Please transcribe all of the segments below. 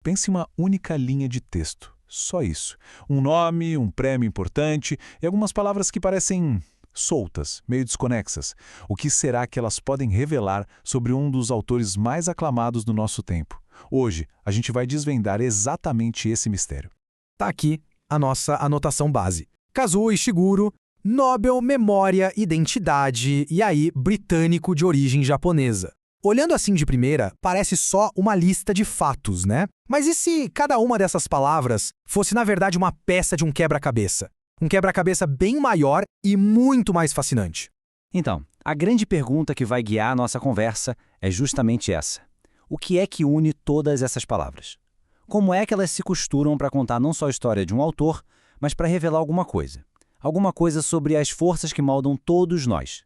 Pense em uma única linha de texto. Só isso. Um nome, um prêmio importante e algumas palavras que parecem soltas, meio desconexas. O que será que elas podem revelar sobre um dos autores mais aclamados do nosso tempo? Hoje, a gente vai desvendar exatamente esse mistério. Tá aqui a nossa anotação base. Kazuo Ishiguro, Nobel Memória, Identidade, e aí, britânico de origem japonesa. Olhando assim de primeira, parece só uma lista de fatos, né? Mas e se cada uma dessas palavras fosse, na verdade, uma peça de um quebra-cabeça? Um quebra-cabeça bem maior e muito mais fascinante. Então, a grande pergunta que vai guiar a nossa conversa é justamente essa. O que é que une todas essas palavras? Como é que elas se costuram para contar não só a história de um autor, mas para revelar alguma coisa? Alguma coisa sobre as forças que moldam todos nós.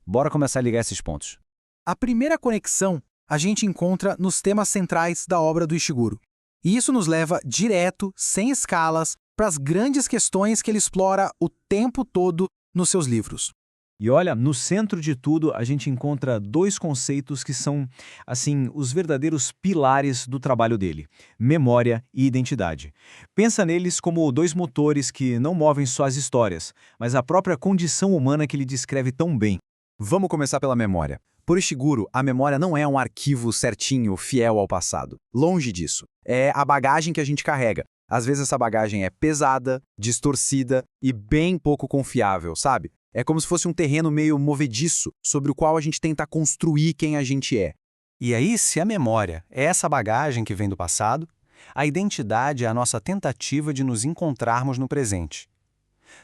Bora começar a ligar esses pontos. A primeira conexão a gente encontra nos temas centrais da obra do Ishiguro. E isso nos leva direto, sem escalas, para as grandes questões que ele explora o tempo todo nos seus livros. E olha, no centro de tudo, a gente encontra dois conceitos que são, assim, os verdadeiros pilares do trabalho dele: memória e identidade. Pensa neles como dois motores que não movem só as histórias, mas a própria condição humana que ele descreve tão bem. Vamos começar pela memória. Por Ishiguro, a memória não é um arquivo certinho, fiel ao passado. Longe disso. É a bagagem que a gente carrega. Às vezes essa bagagem é pesada, distorcida e bem pouco confiável, sabe? É como se fosse um terreno meio movediço sobre o qual a gente tenta construir quem a gente é. E aí, se a memória é essa bagagem que vem do passado, a identidade é a nossa tentativa de nos encontrarmos no presente.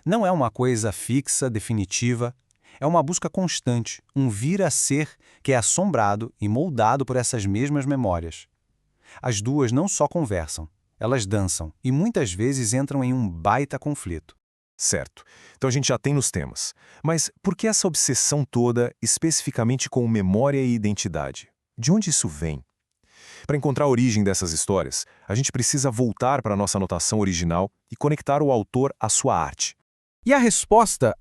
Não é uma coisa fixa, definitiva, é uma busca constante, um vir a ser que é assombrado e moldado por essas mesmas memórias. As duas não só conversam, elas dançam e muitas vezes entram em um baita conflito. Certo. Então a gente já tem nos temas. Mas por que essa obsessão toda, especificamente com memória e identidade? De onde isso vem? Para encontrar a origem dessas histórias, a gente precisa voltar para a nossa anotação original e conectar o autor à sua arte. E a resposta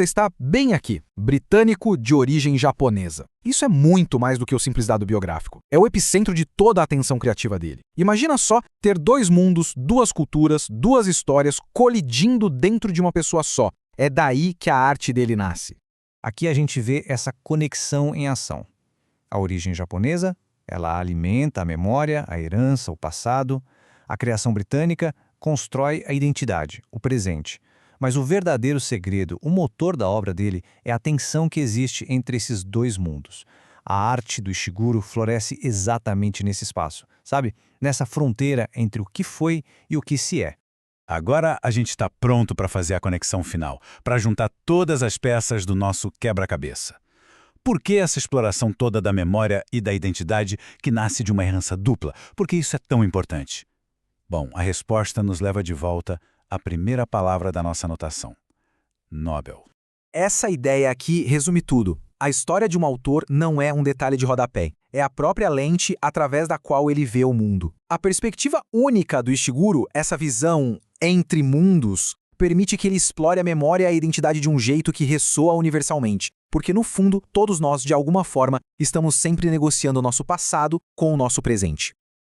está bem aqui. Britânico de origem japonesa. Isso é muito mais do que o simples dado biográfico. É o epicentro de toda a atenção criativa dele. Imagina só ter dois mundos, duas culturas, duas histórias colidindo dentro de uma pessoa só. É daí que a arte dele nasce. Aqui a gente vê essa conexão em ação. A origem japonesa, ela alimenta a memória, a herança, o passado. A criação britânica constrói a identidade, o presente. Mas o verdadeiro segredo, o motor da obra dele, é a tensão que existe entre esses dois mundos. A arte do Ishiguro floresce exatamente nesse espaço, sabe? Nessa fronteira entre o que foi e o que se é. Agora a gente está pronto para fazer a conexão final, para juntar todas as peças do nosso quebra-cabeça. Por que essa exploração toda da memória e da identidade que nasce de uma herança dupla? Por que isso é tão importante? Bom, a resposta nos leva de volta à primeira palavra da nossa anotação: Nobel. Essa ideia aqui resume tudo. A história de um autor não é um detalhe de rodapé. É a própria lente através da qual ele vê o mundo. A perspectiva única do Ishiguro, essa visão entre mundos, permite que ele explore a memória e a identidade de um jeito que ressoa universalmente. Porque, no fundo, todos nós, de alguma forma, estamos sempre negociando o nosso passado com o nosso presente.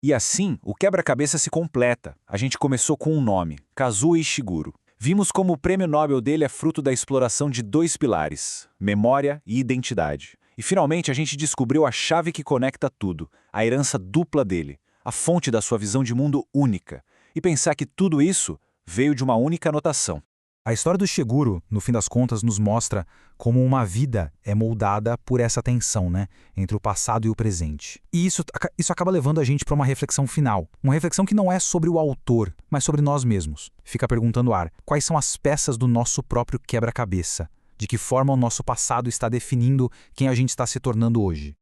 E assim, o quebra-cabeça se completa. A gente começou com um nome: Kazuo Ishiguro. Vimos como o prêmio Nobel dele é fruto da exploração de dois pilares: memória e identidade. E finalmente a gente descobriu a chave que conecta tudo, a herança dupla dele, a fonte da sua visão de mundo única. E pensar que tudo isso veio de uma única anotação. A história do Ishiguro, no fim das contas, nos mostra como uma vida é moldada por essa tensão, né, entre o passado e o presente. E isso acaba levando a gente para uma reflexão final. Uma reflexão que não é sobre o autor, mas sobre nós mesmos. Fica perguntando ao ar, quais são as peças do nosso próprio quebra-cabeça? De que forma o nosso passado está definindo quem a gente está se tornando hoje?